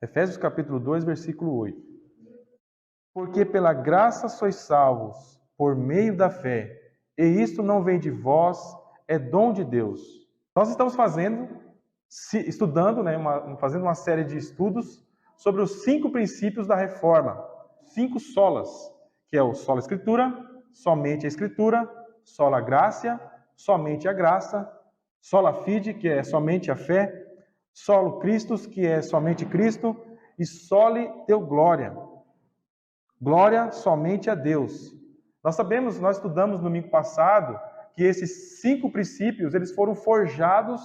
Efésios capítulo 2, versículo 8. Porque pela graça sois salvos, por meio da fé, e isto não vem de vós, é dom de Deus. Nós estamos estudando, fazendo uma série de estudos sobre os 5 princípios da reforma, 5 solas, que é o sola escritura, somente a escritura, sola gratia, somente a graça, sola fide, que é somente a fé, solo Christus, que é somente Cristo, e soli Deo glória. Glória somente a Deus. Nós estudamos no domingo passado, que esses 5 princípios, eles foram forjados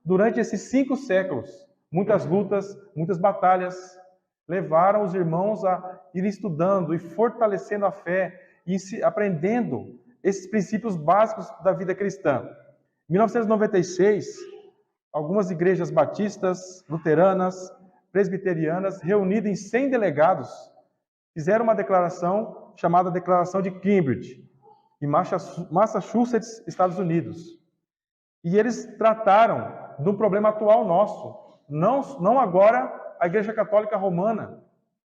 durante esses 5 séculos. Muitas lutas, muitas batalhas, levaram os irmãos a ir estudando e fortalecendo a fé e aprendendo esses princípios básicos da vida cristã. Em 1996, algumas igrejas batistas, luteranas, presbiterianas, reunidas em 100 delegados, fizeram uma declaração chamada Declaração de Cambridge, em Massachusetts, Estados Unidos. E eles trataram de um problema atual nosso, não agora a Igreja Católica Romana,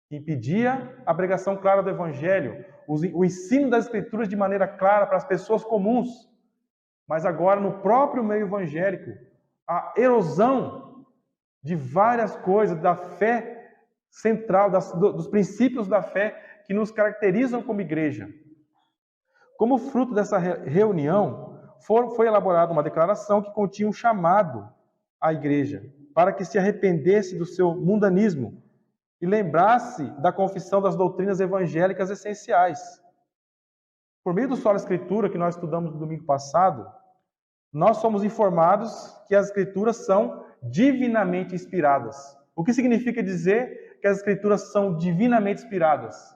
que impedia a pregação clara do Evangelho, o ensino das Escrituras de maneira clara para as pessoas comuns, mas agora no próprio meio evangélico, a erosão de várias coisas da fé central, dos princípios da fé que nos caracterizam como igreja. Como fruto dessa reunião, foi elaborada uma declaração que continha um chamado à igreja para que se arrependesse do seu mundanismo e lembrasse da confissão das doutrinas evangélicas essenciais. Por meio do Sola Escritura, que nós estudamos no domingo passado, nós somos informados que as Escrituras são divinamente inspiradas. O que significa dizer que as Escrituras são divinamente inspiradas?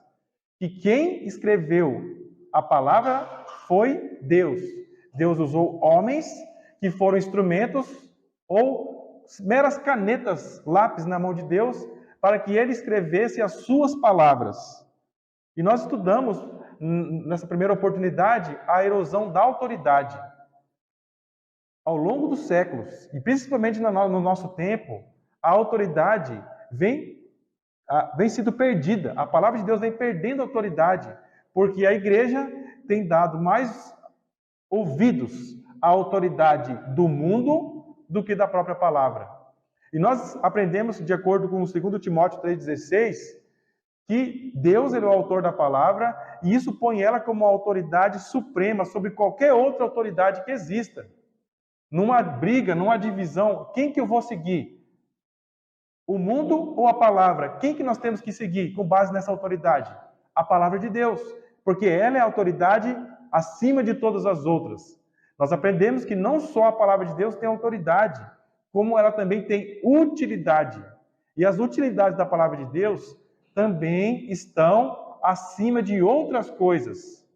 Que quem escreveu a palavra foi Deus. Deus usou homens que foram instrumentos ou meras canetas, lápis na mão de Deus, para que ele escrevesse as suas palavras. E nós estudamos, nessa primeira oportunidade, a erosão da autoridade. Ao longo dos séculos, e principalmente no nosso tempo, a autoridade vem sendo perdida. A palavra de Deus vem perdendo autoridade, porque a igreja tem dado mais ouvidos à autoridade do mundo do que da própria palavra. E nós aprendemos, de acordo com o 2 Timóteo 3,16, que Deus é o autor da palavra, e isso põe ela como autoridade suprema sobre qualquer outra autoridade que exista. Numa briga, numa divisão, quem que eu vou seguir? O mundo ou a palavra? Quem que nós temos que seguir com base nessa autoridade? A palavra de Deus, porque ela é a autoridade acima de todas as outras. Nós aprendemos que não só a palavra de Deus tem autoridade, como ela também tem utilidade. E as utilidades da palavra de Deus também estão acima de outras coisas.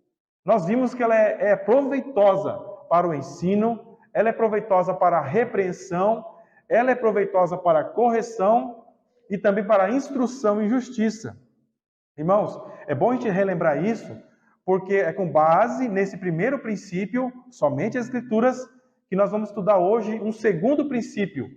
Nós vimos que ela é proveitosa para o ensino, ela é proveitosa para a repreensão, ela é proveitosa para a correção e também para a instrução em justiça. Irmãos, é bom a gente relembrar isso, porque é com base nesse primeiro princípio, somente as Escrituras, que nós vamos estudar hoje um segundo princípio,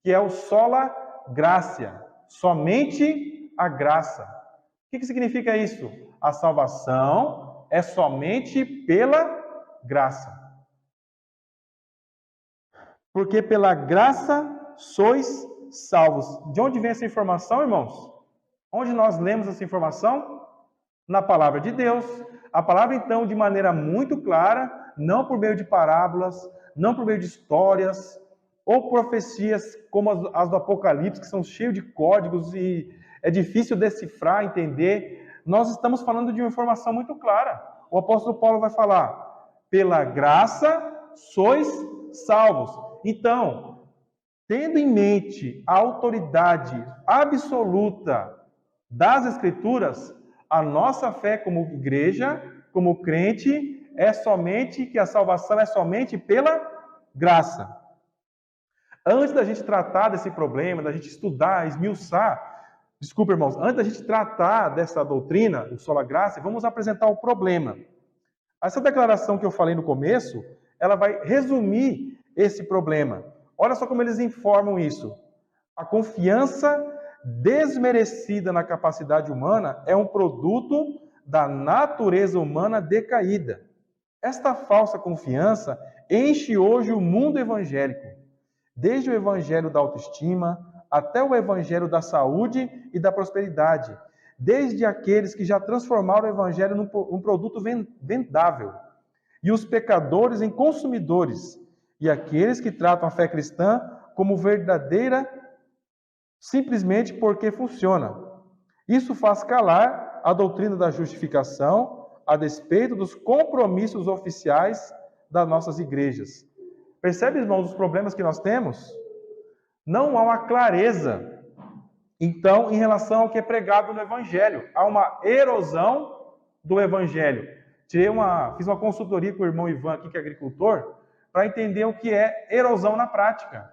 que é o sola gratia, somente a graça. O que significa isso? A salvação é somente pela graça. Porque pela graça sois salvos. De onde vem essa informação, irmãos? Onde nós lemos essa informação? Na palavra de Deus. A palavra, então, de maneira muito clara, não por meio de parábolas, não por meio de histórias, ou profecias como as do Apocalipse, que são cheias de códigos e é difícil decifrar, entender. Nós estamos falando de uma informação muito clara. O apóstolo Paulo vai falar, pela graça sois salvos. Então, tendo em mente a autoridade absoluta das Escrituras, a nossa fé como igreja, como crente, que a salvação é somente pela graça. Antes da gente tratar desse problema, da gente estudar, esmiuçar, irmãos, antes da gente tratar dessa doutrina, o sola gratia, vamos apresentar o problema. Essa declaração que eu falei no começo, ela vai resumir esse problema. Olha só como eles informam isso. A confiança desmerecida na capacidade humana é um produto da natureza humana decaída. Esta falsa confiança enche hoje o mundo evangélico, desde o evangelho da autoestima até o evangelho da saúde e da prosperidade, desde aqueles que já transformaram o evangelho num produto vendável, e os pecadores em consumidores, e aqueles que tratam a fé cristã como verdadeira simplesmente porque funciona. Isso faz calar a doutrina da justificação a despeito dos compromissos oficiais das nossas igrejas. Percebe, irmãos, os problemas que nós temos? Não há uma clareza, então, em relação ao que é pregado no Evangelho. Há uma erosão do Evangelho. Fiz uma consultoria com o irmão Ivan aqui, que é agricultor, para entender o que é erosão na prática.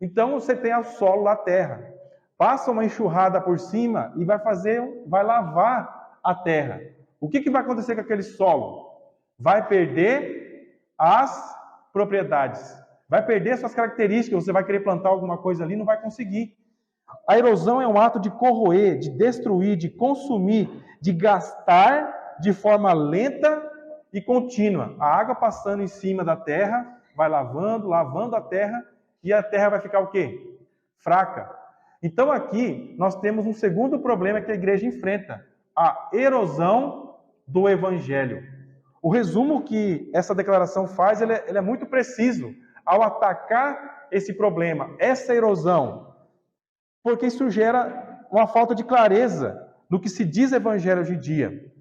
Então, você tem o solo lá, a terra. Passa uma enxurrada por cima e vai lavar a terra. O que vai acontecer com aquele solo? Vai perder as propriedades. Vai perder suas características. Você vai querer plantar alguma coisa ali, não vai conseguir. A erosão é um ato de corroer, de destruir, de consumir, de gastar de forma lenta e contínua. A água passando em cima da terra, vai lavando a terra, e a terra vai ficar o quê? Fraca. Então aqui nós temos um segundo problema que a igreja enfrenta, a erosão do evangelho. O resumo que essa declaração faz, ele é muito preciso ao atacar esse problema, essa erosão, porque isso gera uma falta de clareza no que se diz evangelho hoje em dia.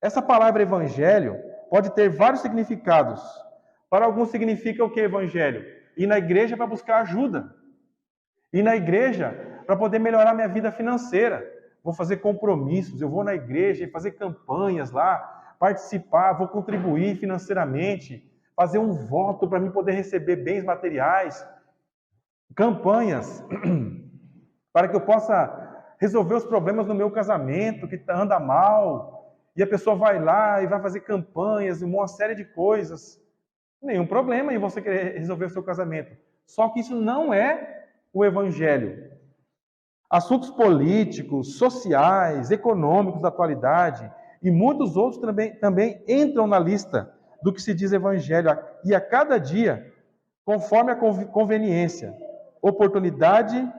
Essa palavra evangelho pode ter vários significados. Para alguns significa o que evangelho? Ir na igreja para buscar ajuda. Ir na igreja para poder melhorar minha vida financeira. Vou fazer compromissos, eu vou na igreja e fazer campanhas lá, participar, vou contribuir financeiramente, fazer um voto para mim poder receber bens materiais, campanhas para que eu possa resolver os problemas no meu casamento, que anda mal, e a pessoa vai lá e vai fazer campanhas, uma série de coisas. Nenhum problema em você querer resolver o seu casamento. Só que isso não é o evangelho. Assuntos políticos, sociais, econômicos da atualidade e muitos outros também entram na lista do que se diz evangelho. E a cada dia, conforme a conveniência, oportunidade,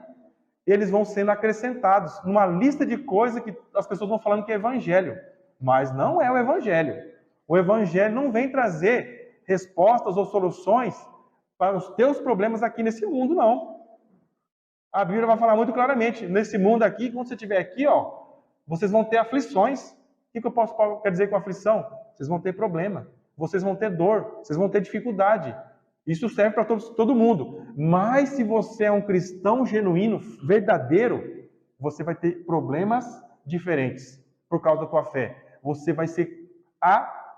eles vão sendo acrescentados numa lista de coisas que as pessoas vão falando que é evangelho. Mas não é o evangelho. O evangelho não vem trazer respostas ou soluções para os teus problemas aqui nesse mundo, não. A Bíblia vai falar muito claramente, nesse mundo aqui, quando você estiver aqui, vocês vão ter aflições. O que eu quero dizer com aflição? Vocês vão ter problema, vocês vão ter dor, vocês vão ter dificuldade. Isso serve para todo mundo. Mas se você é um cristão genuíno, verdadeiro, você vai ter problemas diferentes por causa da tua fé. Você vai ser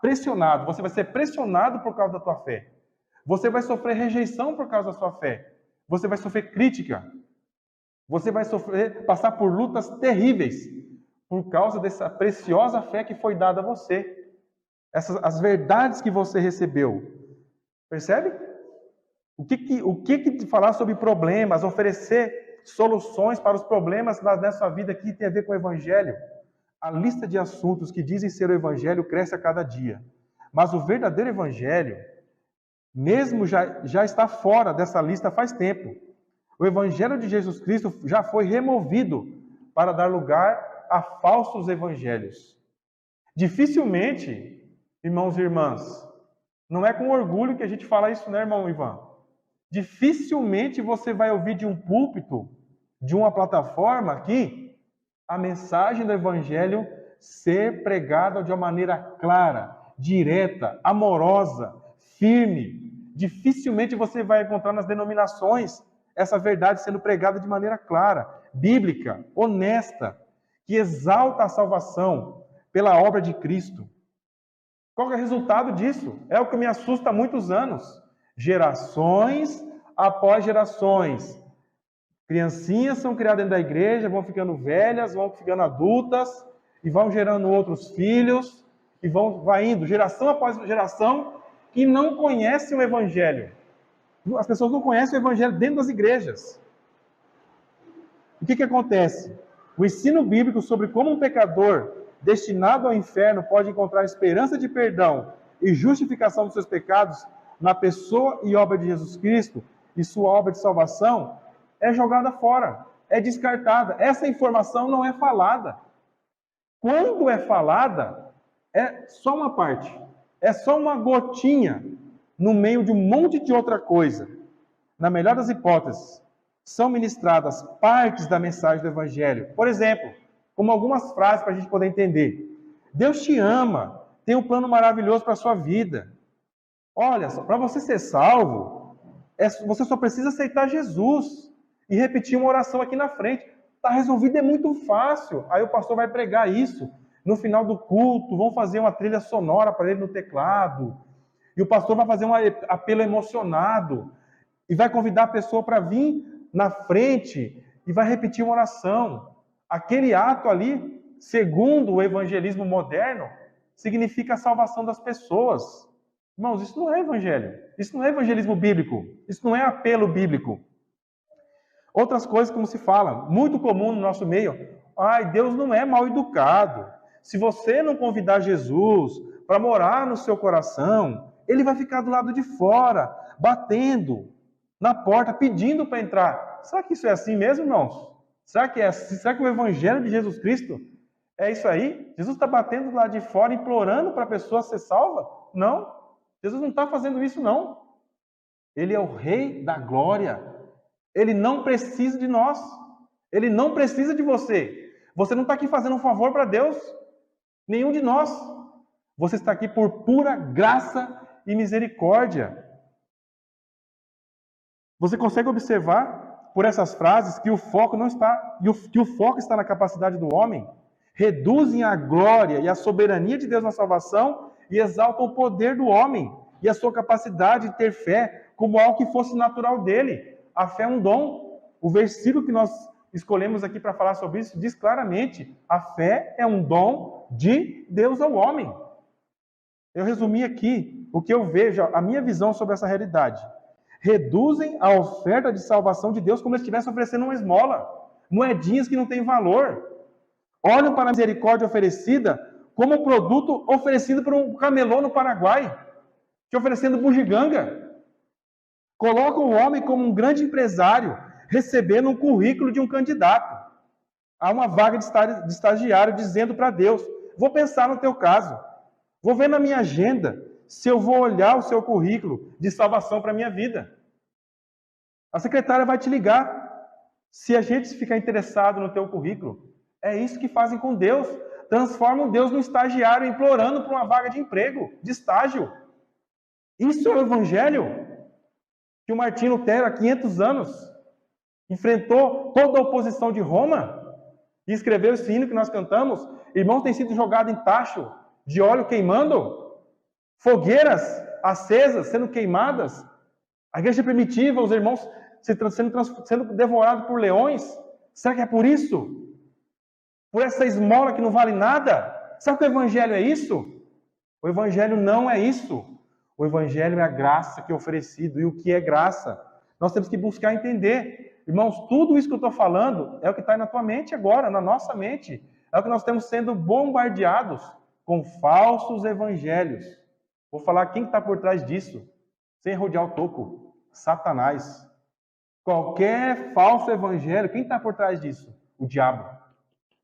pressionado, você vai ser pressionado por causa da tua fé. Você vai sofrer rejeição por causa da sua fé. Você vai sofrer crítica. Você vai passar por lutas terríveis por causa dessa preciosa fé que foi dada a você. As verdades que você recebeu. Percebe? O que falar sobre problemas, oferecer soluções para os problemas nessa vida aqui tem a ver com o evangelho? A lista de assuntos que dizem ser o evangelho cresce a cada dia. Mas o verdadeiro evangelho, mesmo já está fora dessa lista faz tempo. O evangelho de Jesus Cristo já foi removido para dar lugar a falsos evangelhos. Dificilmente, irmãos e irmãs, não é com orgulho que a gente fala isso, né, irmão Ivan? Dificilmente você vai ouvir de um púlpito, de uma plataforma aqui, a mensagem do evangelho ser pregada de uma maneira clara, direta, amorosa, firme. Dificilmente você vai encontrar nas denominações essa verdade sendo pregada de maneira clara, bíblica, honesta, que exalta a salvação pela obra de Cristo. Qual é o resultado disso? É o que me assusta há muitos anos. Gerações após gerações. Criancinhas são criadas dentro da igreja, vão ficando velhas, vão ficando adultas, e vão gerando outros filhos, e vai indo, geração após geração, que não conhecem o evangelho. As pessoas não conhecem o evangelho dentro das igrejas. que acontece? O ensino bíblico sobre como um pecador destinado ao inferno pode encontrar esperança de perdão e justificação dos seus pecados na pessoa e obra de Jesus Cristo e sua obra de salvação é jogada fora, é descartada. Essa informação não é falada. Quando é falada, é só uma parte, é só uma gotinha no meio de um monte de outra coisa. Na melhor das hipóteses, são ministradas partes da mensagem do Evangelho. Por exemplo, como algumas frases para a gente poder entender. Deus te ama, tem um plano maravilhoso para a sua vida. Olha, para você ser salvo, você só precisa aceitar Jesus e repetir uma oração aqui na frente. Está resolvido, é muito fácil. Aí o pastor vai pregar isso. No final do culto, vão fazer uma trilha sonora para ele no teclado. E o pastor vai fazer um apelo emocionado. E vai convidar a pessoa para vir na frente e vai repetir uma oração. Aquele ato ali, segundo o evangelismo moderno, significa a salvação das pessoas. Irmãos, isso não é evangelho. Isso não é evangelismo bíblico. Isso não é apelo bíblico. Outras coisas, como se fala, muito comum no nosso meio. Deus não é mal educado. Se você não convidar Jesus para morar no seu coração, ele vai ficar do lado de fora, batendo na porta, pedindo para entrar. Será que isso é assim mesmo, irmãos? Será que é assim? Será que o evangelho de Jesus Cristo é isso aí? Jesus está batendo do lado de fora, implorando para a pessoa ser salva? Não. Jesus não está fazendo isso, não. Ele é o Rei da glória. Ele não precisa de nós. Ele não precisa de você. Você não está aqui fazendo um favor para Deus. Nenhum de nós. Você está aqui por pura graça e misericórdia. Você consegue observar por essas frases que o foco não está, que o foco está na capacidade do homem? Reduzem a glória e a soberania de Deus na salvação e exaltam o poder do homem e a sua capacidade de ter fé como algo que fosse natural dele. A fé é um dom. O versículo que nós escolhemos aqui para falar sobre isso diz claramente: a fé é um dom de Deus ao homem. Eu resumi aqui o que eu vejo, a minha visão sobre essa realidade. Reduzem a oferta de salvação de Deus como se estivesse oferecendo uma esmola, moedinhas que não têm valor. Olham para a misericórdia oferecida como produto oferecido por um camelô no Paraguai, te oferecendo bugiganga. Colocam o homem como um grande empresário, recebendo um currículo de um candidato a uma vaga de estagiário, dizendo para Deus: vou pensar no teu caso, vou ver na minha agenda se eu vou olhar o seu currículo de salvação para a minha vida. A secretária vai te ligar se a gente ficar interessado no teu currículo. É isso que fazem com Deus. Transformam Deus num estagiário implorando por uma vaga de emprego, de estágio. Isso é o evangelho que o Martim Lutero, há 500 anos, enfrentou toda a oposição de Roma e escreveu esse hino que nós cantamos. Irmãos, tem sido jogado em tacho de óleo queimando, fogueiras acesas sendo queimadas. A igreja primitiva, os irmãos sendo devorados por leões. Será que é por isso? Por essa esmola que não vale nada? Será que o evangelho é isso? O evangelho não é isso. O evangelho é a graça que é oferecido. E o que é graça? Nós temos que buscar entender. Irmãos, tudo isso que eu estou falando é o que está na tua mente agora, na nossa mente. É o que nós estamos sendo bombardeados com falsos evangelhos. Vou falar quem está por trás disso, sem rodear o toco. Satanás. Qualquer falso evangelho, quem está por trás disso? O diabo.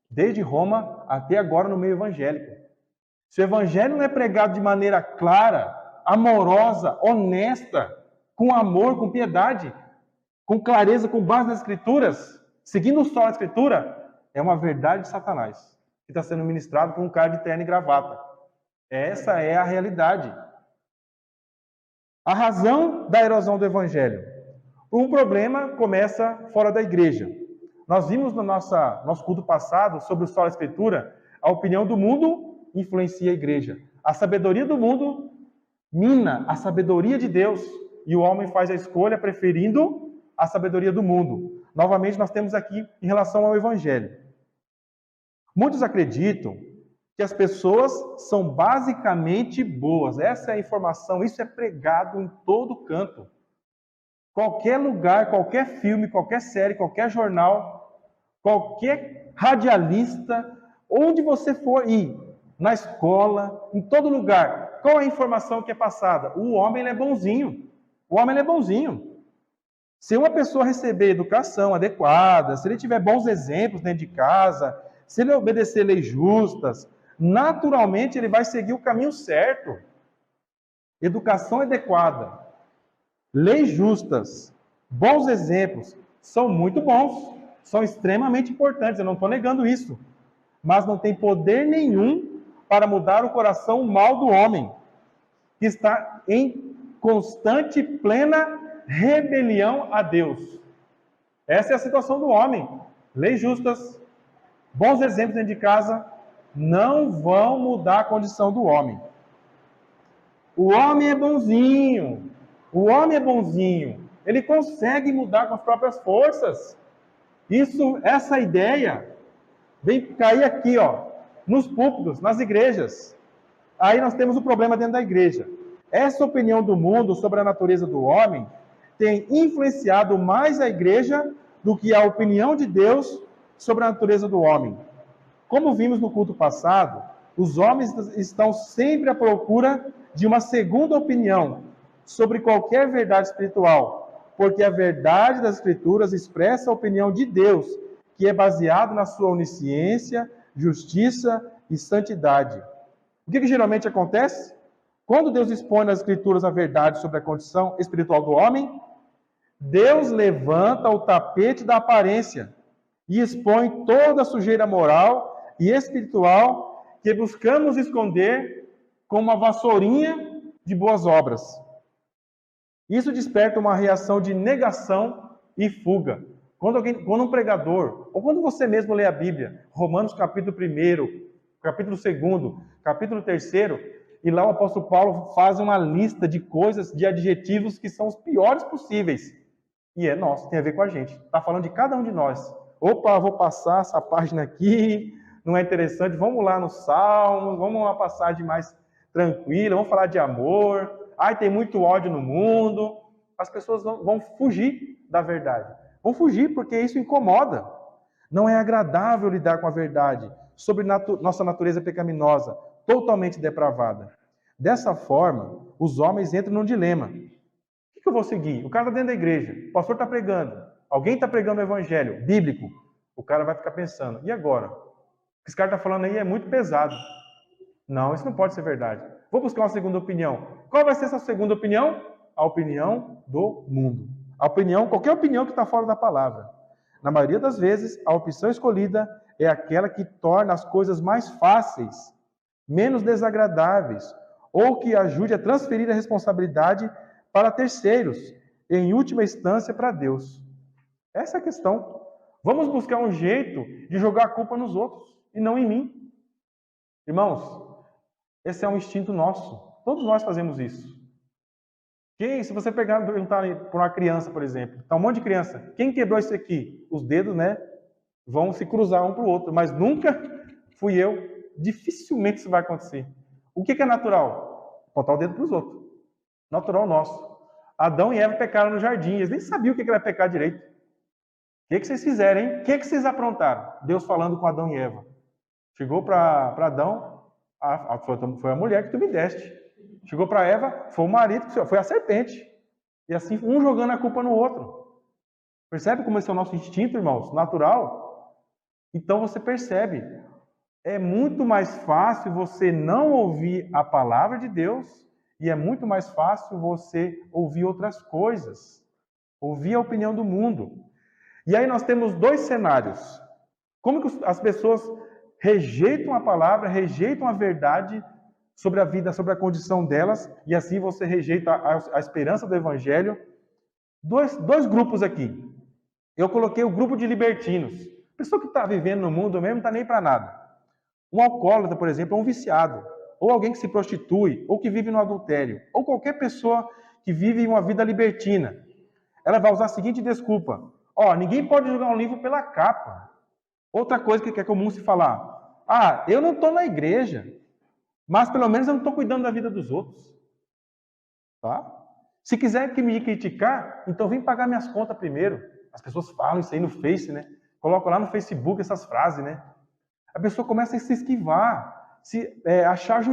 Desde Roma até agora no meio evangélico. Se o evangelho não é pregado de maneira clara, amorosa, honesta, com amor, com piedade, com clareza, com base nas escrituras, seguindo só a escritura, é uma verdade de Satanás, que está sendo ministrado por um cara de terno e gravata. Essa é a realidade. A razão da erosão do evangelho. Um problema começa fora da igreja. Nós vimos no nosso culto passado, sobre o Sola Escritura, a opinião do mundo influencia a igreja. A sabedoria do mundo mina a sabedoria de Deus e o homem faz a escolha preferindo a sabedoria do mundo. Novamente, nós temos aqui em relação ao evangelho. Muitos acreditam que as pessoas são basicamente boas. Essa é a informação, isso é pregado em todo canto. Qualquer lugar, qualquer filme, qualquer série, qualquer jornal, qualquer radialista, onde você for ir, na escola, em todo lugar, qual é a informação que é passada? O homem ele é bonzinho. O homem ele é bonzinho. Se uma pessoa receber educação adequada, se ele tiver bons exemplos dentro de casa, se ele obedecer leis justas, naturalmente ele vai seguir o caminho certo. Educação adequada, leis justas, bons exemplos, são muito bons, são extremamente importantes, eu não estou negando isso. Mas não tem poder nenhum para mudar o coração mal do homem, que está em constante, plena rebelião a Deus. Essa é a situação do homem. Leis justas, bons exemplos dentro de casa, não vão mudar a condição do homem. O homem é bonzinho. O homem é bonzinho. Ele consegue mudar com as próprias forças. Essa ideia vem cair aqui, ó, nos púlpitos, nas igrejas. Aí nós temos o problema dentro da igreja. Essa opinião do mundo sobre a natureza do homem tem influenciado mais a igreja do que a opinião de Deus sobre a natureza do homem. Como vimos no culto passado, os homens estão sempre à procura de uma segunda opinião sobre qualquer verdade espiritual, porque a verdade das Escrituras expressa a opinião de Deus, que é baseado na sua onisciência, justiça e santidade. O que geralmente acontece? Quando Deus expõe nas Escrituras a verdade sobre a condição espiritual do homem, Deus levanta o tapete da aparência e expõe toda a sujeira moral e espiritual que buscamos esconder com uma vassourinha de boas obras. Isso desperta uma reação de negação e fuga. Quando um pregador, ou quando você mesmo lê a Bíblia, Romanos capítulo 1, capítulo 2, capítulo 3, e lá o apóstolo Paulo faz uma lista de coisas, de adjetivos que são os piores possíveis. E é nosso, tem a ver com a gente. Está falando de cada um de nós. Opa, vou passar essa página aqui, não é interessante, vamos lá no Salmo, vamos uma passagem mais tranquila, vamos falar de amor. Ai, tem muito ódio no mundo. As pessoas vão fugir da verdade. Vão fugir porque isso incomoda. Não é agradável lidar com a verdade sobre nossa natureza pecaminosa, totalmente depravada. Dessa forma, os homens entram num dilema. O que eu vou seguir? O cara está dentro da igreja, o pastor está pregando, alguém está pregando o evangelho bíblico. O cara vai ficar pensando, e agora? O que esse cara está falando aí é muito pesado. Não, isso não pode ser verdade. Vou buscar uma segunda opinião. Qual vai ser essa segunda opinião? A opinião do mundo. Qualquer opinião que está fora da palavra. Na maioria das vezes, a opção escolhida é aquela que torna as coisas mais fáceis, menos desagradáveis, ou que ajude a transferir a responsabilidade para terceiros, em última instância para Deus. Essa é a questão. Vamos buscar um jeito de jogar a culpa nos outros e não em mim. Irmãos, esse é um instinto nosso. Todos nós fazemos isso. Se você perguntar para uma criança, por exemplo, está um monte de criança, quem quebrou isso aqui? Os dedos, né, vão se cruzar um para o outro, mas nunca fui eu. Dificilmente isso vai acontecer. O que é natural? Apontar o dedo para os outros. Natural nosso. Adão e Eva pecaram no jardim, eles nem sabiam o que era pecar direito. O que vocês fizeram, hein? O que vocês aprontaram? Deus falando com Adão e Eva. Chegou para Adão, foi a mulher que tu me deste. Chegou para Eva, foi o marido, foi a serpente. E assim, um jogando a culpa no outro. Percebe como esse é o nosso instinto, irmãos? Natural? Então você percebe. É muito mais fácil você não ouvir a palavra de Deus e é muito mais fácil você ouvir outras coisas. Ouvir a opinião do mundo. E aí nós temos dois cenários. Como que as pessoas rejeitam a palavra, rejeitam a verdade sobre a vida, sobre a condição delas, e assim você rejeita a esperança do evangelho. Dois grupos aqui. Eu coloquei o grupo de libertinos. Pessoa que está vivendo no mundo mesmo não está nem para nada. Um alcoólatra, por exemplo, é um viciado. Ou alguém que se prostitui, ou que vive no adultério. Ou qualquer pessoa que vive uma vida libertina. Ela vai usar a seguinte desculpa. Ninguém pode julgar um livro pela capa. Outra coisa que é comum se falar. Eu não estou na igreja, mas pelo menos eu não estou cuidando da vida dos outros. Tá? Se quiser me criticar, então vem pagar minhas contas primeiro. As pessoas falam isso aí no Face, né? colocam lá no Facebook essas frases, né? A pessoa começa a se esquivar,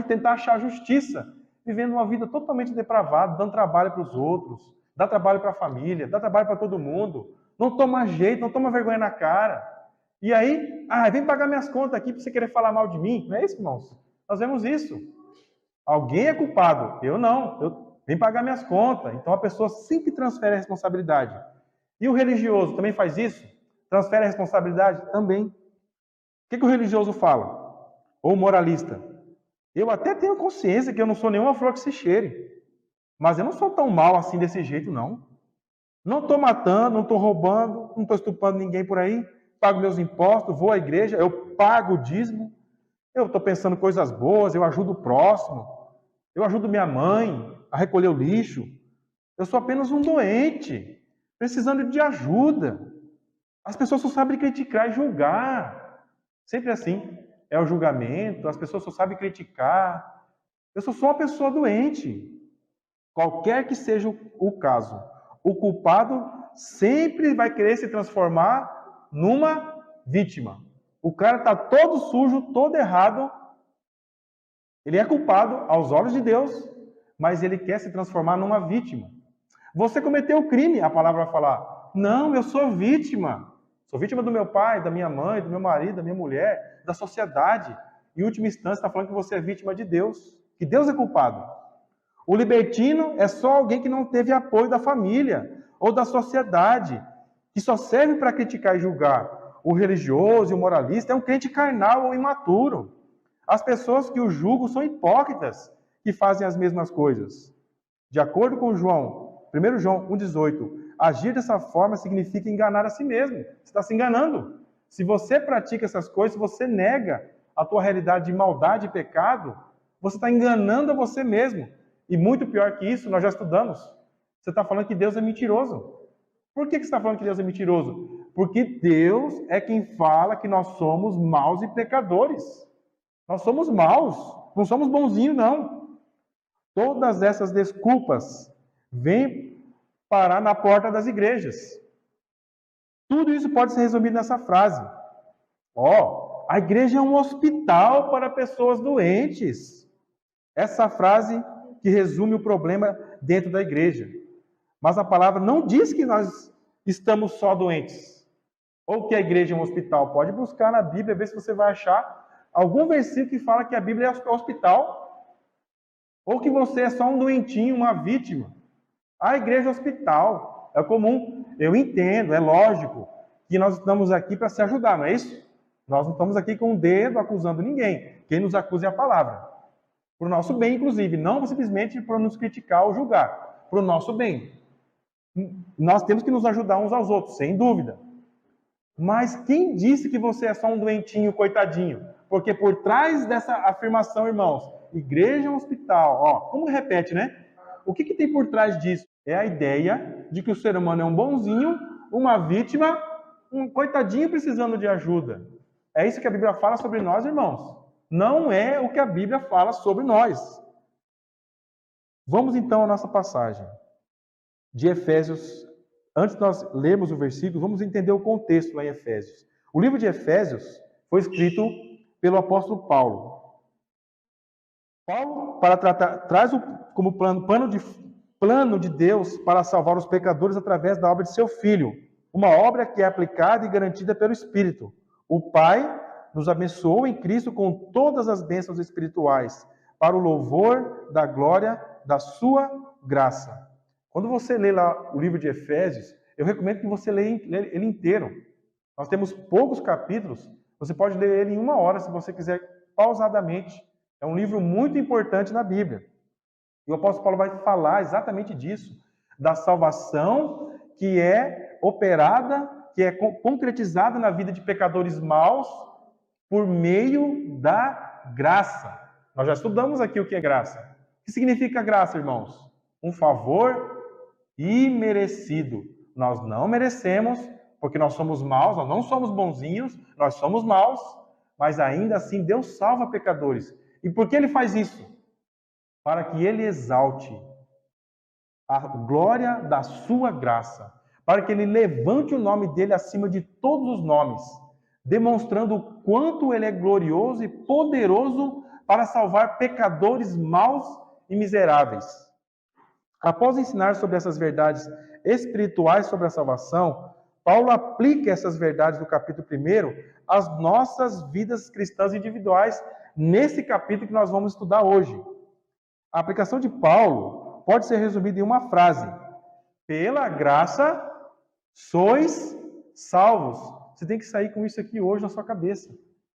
tentar achar justiça, vivendo uma vida totalmente depravada, dando trabalho para os outros, dá trabalho para a família, dá trabalho para todo mundo, não toma jeito, não toma vergonha na cara. E aí, vem pagar minhas contas aqui para você querer falar mal de mim. Não é isso, irmãos? Nós vemos isso. Alguém é culpado, eu não. Vem pagar minhas contas. Então a pessoa sempre transfere a responsabilidade. E o religioso também faz isso? Transfere a responsabilidade? Também. O que o religioso fala? Ou o moralista? Eu até tenho consciência que eu não sou nenhuma flor que se cheire. Mas eu não sou tão mal assim desse jeito, não. Não estou matando, não estou roubando, não estou estupando ninguém por aí. Pago meus impostos, vou à igreja, eu pago o dízimo. Eu estou pensando coisas boas, eu ajudo o próximo. Eu ajudo minha mãe a recolher o lixo. Eu sou apenas um doente, precisando de ajuda. As pessoas só sabem criticar e julgar. Sempre assim. É o julgamento, as pessoas só sabem criticar. Eu sou só uma pessoa doente. Qualquer que seja o caso, o culpado sempre vai querer se transformar numa vítima. O cara está todo sujo, todo errado. Ele é culpado aos olhos de Deus, mas ele quer se transformar numa vítima. Você cometeu o crime, a palavra vai falar. Não, eu sou vítima. Sou vítima do meu pai, da minha mãe, do meu marido, da minha mulher, da sociedade. Em última instância, está falando que você é vítima de Deus, que Deus é culpado. O libertino é só alguém que não teve apoio da família ou da sociedade, que só serve para criticar e julgar. O religioso e o moralista é um crente carnal ou imaturo. As pessoas que o julgam são hipócritas, que fazem as mesmas coisas. De acordo com 1 João 1,18, agir dessa forma significa enganar a si mesmo. Você está se enganando. Se você pratica essas coisas, se você nega a tua realidade de maldade e pecado, você está enganando a você mesmo. E muito pior que isso, nós já estudamos. Você está falando que Deus é mentiroso. Por que você está falando que Deus é mentiroso? Porque Deus é quem fala que nós somos maus e pecadores. Nós somos maus, não somos bonzinhos, não. Todas essas desculpas vêm parar na porta das igrejas. Tudo isso pode ser resumido nessa frase. A igreja é um hospital para pessoas doentes. Essa frase que resume o problema dentro da igreja. Mas a palavra não diz que nós estamos só doentes. Ou que a igreja é um hospital. Pode buscar na Bíblia, ver se você vai achar algum versículo que fala que a Bíblia é hospital. Ou que você é só um doentinho, uma vítima. A igreja é hospital. É comum. Eu entendo, é lógico que nós estamos aqui para se ajudar, não é isso? Nós não estamos aqui com o dedo acusando ninguém. Quem nos acusa é a palavra. Para o nosso bem, inclusive. Não simplesmente para nos criticar ou julgar. Para o nosso bem. Nós temos que nos ajudar uns aos outros, sem dúvida. Mas quem disse que você é só um doentinho, coitadinho? Porque por trás dessa afirmação, irmãos, igreja é um hospital. Como repete, né? O que tem por trás disso? É a ideia de que o ser humano é um bonzinho, uma vítima, um coitadinho precisando de ajuda. É isso que a Bíblia fala sobre nós, irmãos. Não é o que a Bíblia fala sobre nós. Vamos então à nossa passagem de Efésios. Antes de nós lermos o versículo, vamos entender o contexto lá em Efésios. O livro de Efésios foi escrito pelo apóstolo Paulo. Paulo traz como plano de Deus para salvar os pecadores através da obra de seu Filho. Uma obra que é aplicada e garantida pelo Espírito. O Pai nos abençoou em Cristo com todas as bênçãos espirituais, para o louvor da glória da sua graça. Quando você lê lá o livro de Efésios, eu recomendo que você leia ele inteiro. Nós temos poucos capítulos, você pode ler ele em 1 hora, se você quiser, pausadamente. É um livro muito importante na Bíblia. E o apóstolo Paulo vai falar exatamente disso, da salvação que é operada, que é concretizada na vida de pecadores maus por meio da graça. Nós já estudamos aqui o que é graça. O que significa graça, irmãos? Um favor imerecido. Nós não merecemos, porque nós somos maus, nós não somos bonzinhos, nós somos maus, mas ainda assim Deus salva pecadores. E por que ele faz isso? Para que ele exalte a glória da sua graça, para que ele levante o nome dele acima de todos os nomes, demonstrando o quanto ele é glorioso e poderoso para salvar pecadores maus e miseráveis. Após ensinar sobre essas verdades espirituais sobre a salvação, Paulo aplica essas verdades do capítulo 1 às nossas vidas cristãs individuais, nesse capítulo que nós vamos estudar hoje. A aplicação de Paulo pode ser resumida em uma frase: pela graça sois salvos. Você tem que sair com isso aqui hoje na sua cabeça.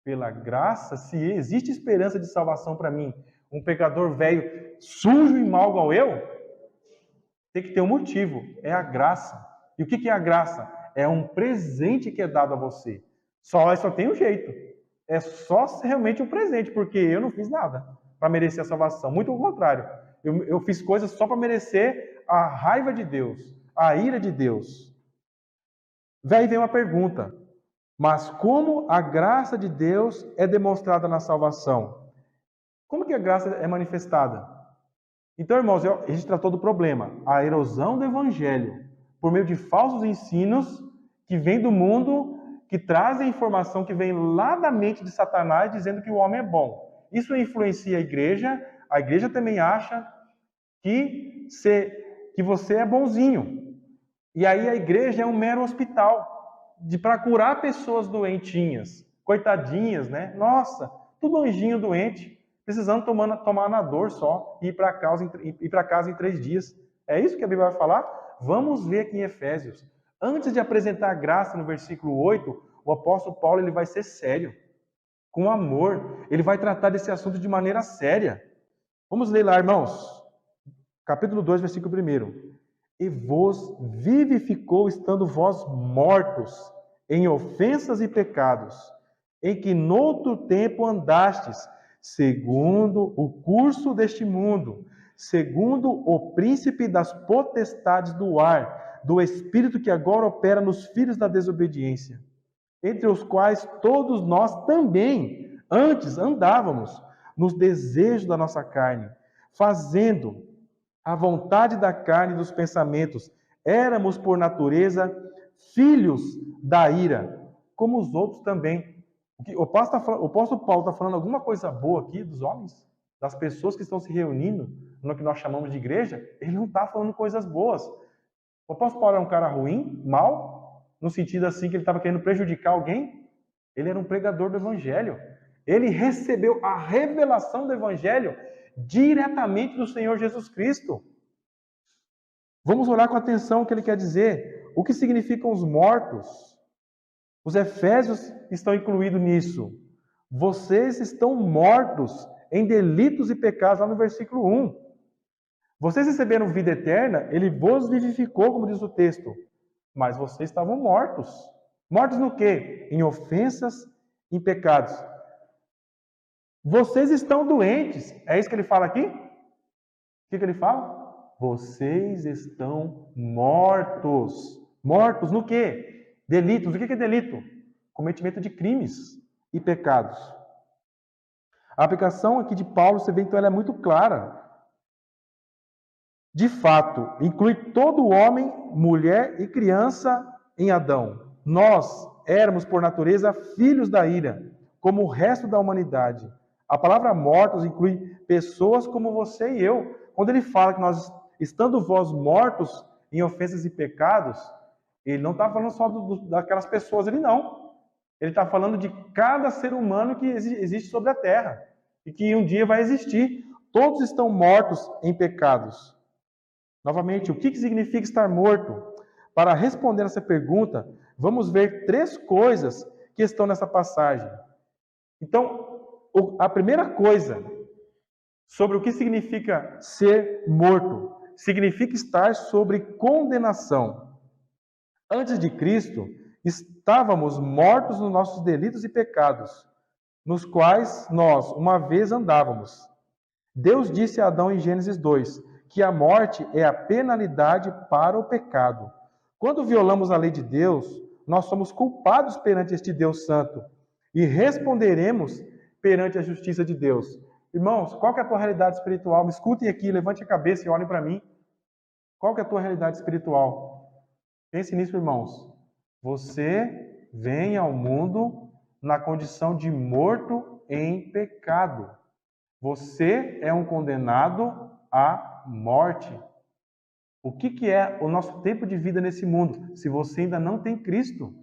Pela graça, se existe esperança de salvação para mim, um pecador velho, sujo e mau igual eu, tem que ter um motivo, é a graça. E o que é a graça? É um presente que é dado a você. Só tem um jeito. É só realmente um presente, porque eu não fiz nada para merecer a salvação. Muito ao contrário. Eu fiz coisas só para merecer a raiva de Deus, a ira de Deus. Daí vem uma pergunta: mas como a graça de Deus é demonstrada na salvação? Como que a graça é manifestada? Então, irmãos, a gente tratou do problema, a erosão do evangelho, por meio de falsos ensinos que vêm do mundo, que trazem informação que vem lá da mente de Satanás, dizendo que o homem é bom. Isso influencia a igreja também acha que você é bonzinho. E aí a igreja é um mero hospital para curar pessoas doentinhas, coitadinhas, né? Nossa, tudo anjinho doente, precisando tomar na dor só e ir para casa em 3 dias. É isso que a Bíblia vai falar? Vamos ver aqui em Efésios. Antes de apresentar a graça no versículo 8, o apóstolo Paulo ele vai ser sério, com amor. Ele vai tratar desse assunto de maneira séria. Vamos ler lá, irmãos. Capítulo 2, versículo 1. E vos vivificou estando vós mortos em ofensas e pecados, em que noutro tempo andastes, segundo o curso deste mundo, segundo o príncipe das potestades do ar, do espírito que agora opera nos filhos da desobediência, entre os quais todos nós também antes andávamos nos desejos da nossa carne, fazendo a vontade da carne e dos pensamentos. Éramos, por natureza, filhos da ira, como os outros também. O apóstolo Paulo está falando alguma coisa boa aqui dos homens? Das pessoas que estão se reunindo no que nós chamamos de igreja? Ele não está falando coisas boas. O apóstolo Paulo era um cara ruim, mau, no sentido assim que ele estava querendo prejudicar alguém? Ele era um pregador do evangelho. Ele recebeu a revelação do evangelho diretamente do Senhor Jesus Cristo. Vamos olhar com atenção o que ele quer dizer. O que significam os mortos? Os efésios estão incluídos nisso. Vocês estão mortos em delitos e pecados, lá no versículo 1. Vocês receberam vida eterna, ele vos vivificou, como diz o texto. Mas vocês estavam mortos. Mortos no quê? Em ofensas, em pecados. Vocês estão doentes. É isso que ele fala aqui? O que ele fala? Vocês estão mortos. Mortos no quê? Delitos. O que é delito? Cometimento de crimes e pecados. A aplicação aqui de Paulo, você vê, então, ela é muito clara. De fato, inclui todo homem, mulher e criança em Adão. Nós éramos, por natureza, filhos da ira, como o resto da humanidade. A palavra mortos inclui pessoas como você e eu. Quando ele fala que nós, estando vós mortos em ofensas e pecados, ele não está falando só daquelas pessoas ali, não. Ele está falando de cada ser humano que existe sobre a terra e que um dia vai existir. Todos estão mortos em pecados. Novamente, o que significa estar morto? Para responder essa pergunta, vamos ver 3 coisas que estão nessa passagem. Então, a primeira coisa sobre o que significa ser morto, significa estar sobre condenação. Antes de Cristo, estávamos mortos nos nossos delitos e pecados, nos quais nós, uma vez, andávamos. Deus disse a Adão em Gênesis 2, que a morte é a penalidade para o pecado. Quando violamos a lei de Deus, nós somos culpados perante este Deus Santo e responderemos perante a justiça de Deus. Irmãos, qual que é a tua realidade espiritual? Me escutem aqui, levante a cabeça e olhem para mim. Qual que é a tua realidade espiritual? Pense nisso, irmãos. Você vem ao mundo na condição de morto em pecado. Você é um condenado à morte. O que é o nosso tempo de vida nesse mundo? Se você ainda não tem Cristo,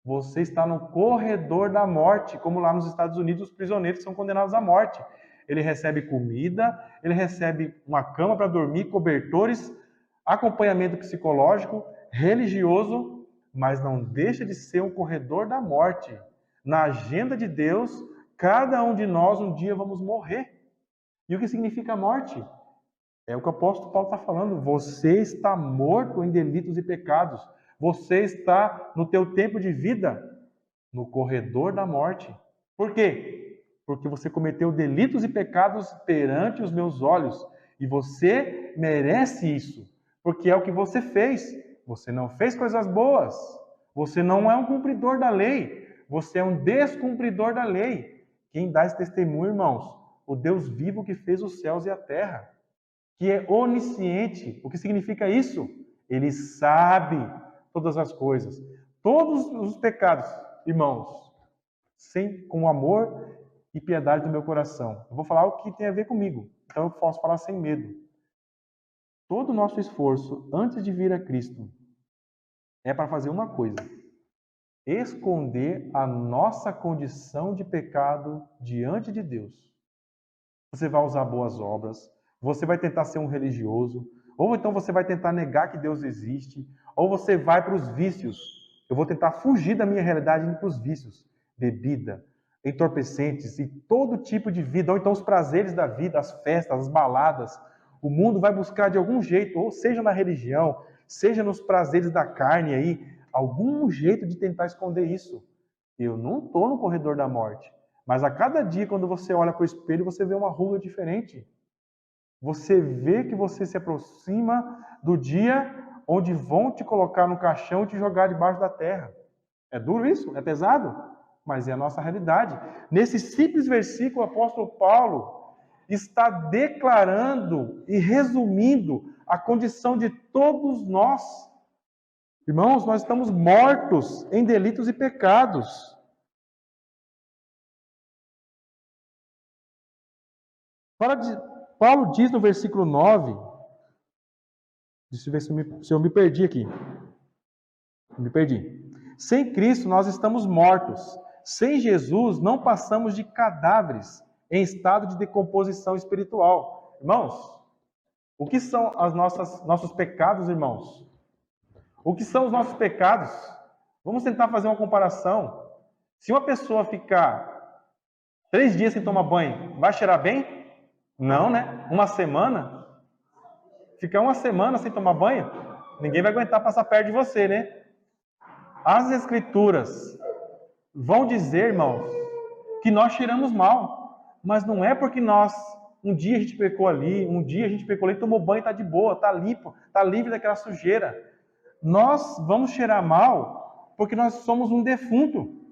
você está no corredor da morte, como lá nos Estados Unidos os prisioneiros são condenados à morte. Ele recebe comida, ele recebe uma cama para dormir, cobertores, acompanhamento psicológico, religioso, mas não deixa de ser um corredor da morte. Na agenda de Deus, cada um de nós um dia vamos morrer. E o que significa morte? É o que o apóstolo Paulo está falando. Você está morto em delitos e pecados. Você está no teu tempo de vida no corredor da morte. Por quê? Porque você cometeu delitos e pecados perante os meus olhos. E você merece isso. Porque é o que você fez. Você não fez coisas boas. Você não é um cumpridor da lei. Você é um descumpridor da lei. Quem dá esse testemunho, irmãos? O Deus vivo que fez os céus e a terra. Que é onisciente. O que significa isso? Ele sabe todas as coisas. Todos os pecados, irmãos, com amor e piedade do meu coração. Eu vou falar o que tem a ver comigo. Então eu posso falar sem medo. Todo o nosso esforço antes de vir a Cristo é para fazer uma coisa: esconder a nossa condição de pecado diante de Deus. Você vai usar boas obras, você vai tentar ser um religioso, ou então você vai tentar negar que Deus existe, ou você vai para os vícios. Eu vou tentar fugir da minha realidade e ir para os vícios. Bebida, entorpecentes e todo tipo de vida, ou então os prazeres da vida, as festas, as baladas. O mundo vai buscar de algum jeito, ou seja na religião, seja nos prazeres da carne aí, algum jeito de tentar esconder isso. Eu não estou no corredor da morte. Mas a cada dia, quando você olha para o espelho, você vê uma ruga diferente. Você vê que você se aproxima do dia onde vão te colocar no caixão e te jogar debaixo da terra. É duro isso? É pesado? Mas é a nossa realidade. Nesse simples versículo, o apóstolo Paulo está declarando e resumindo a condição de todos nós. Irmãos, nós estamos mortos em delitos e pecados. Paulo diz no versículo 9, deixa eu ver se eu me perdi aqui. Me perdi. Sem Cristo nós estamos mortos. Sem Jesus não passamos de cadáveres em estado de decomposição espiritual. Irmãos, o que são nossos pecados, irmãos? O que são os nossos pecados? Vamos tentar fazer uma comparação. Se uma pessoa ficar 3 dias sem tomar banho, vai cheirar bem? Não, né? Uma semana? Ficar uma semana sem tomar banho? Ninguém vai aguentar passar perto de você, né? As Escrituras vão dizer, irmãos, que nós cheiramos mal. Mas não é porque um dia a gente pecou ali, um dia a gente pecou ali, tomou banho, está de boa, está limpo, está livre daquela sujeira. Nós vamos cheirar mal porque nós somos um defunto.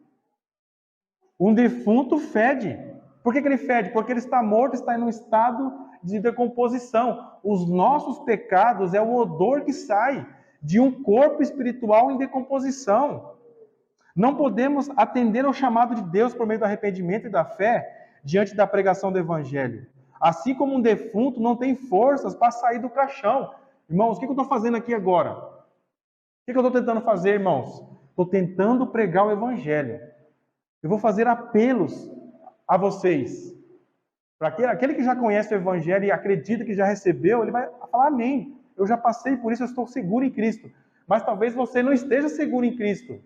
Um defunto fede. Por que ele fede? Porque ele está morto, está em um estado de decomposição. Os nossos pecados é o odor que sai de um corpo espiritual em decomposição. Não podemos atender ao chamado de Deus por meio do arrependimento e da fé diante da pregação do Evangelho. Assim como um defunto não tem forças para sair do caixão. Irmãos, o que eu estou fazendo aqui agora? O que eu estou tentando fazer, irmãos? Estou tentando pregar o Evangelho. Eu vou fazer apelos a vocês. Para aquele que já conhece o Evangelho e acredita que já recebeu, ele vai falar amém. Eu já passei por isso, eu estou seguro em Cristo. Mas talvez você não esteja seguro em Cristo.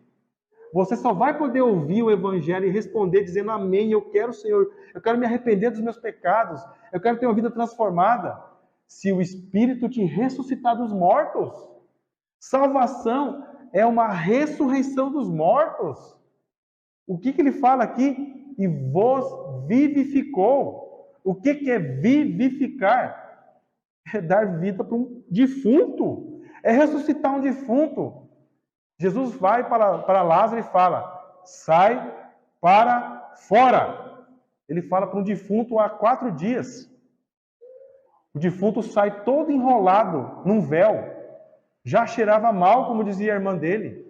Você só vai poder ouvir o Evangelho e responder dizendo amém, eu quero, Senhor, eu quero me arrepender dos meus pecados, eu quero ter uma vida transformada, se o Espírito te ressuscitar dos mortos. Salvação é uma ressurreição dos mortos. O que ele fala aqui? E vos vivificou. O que é vivificar? É dar vida para um defunto. É ressuscitar um defunto. Jesus vai para Lázaro e fala, sai para fora. Ele fala para um defunto há 4 dias. O defunto sai todo enrolado num véu. Já cheirava mal, como dizia a irmã dele,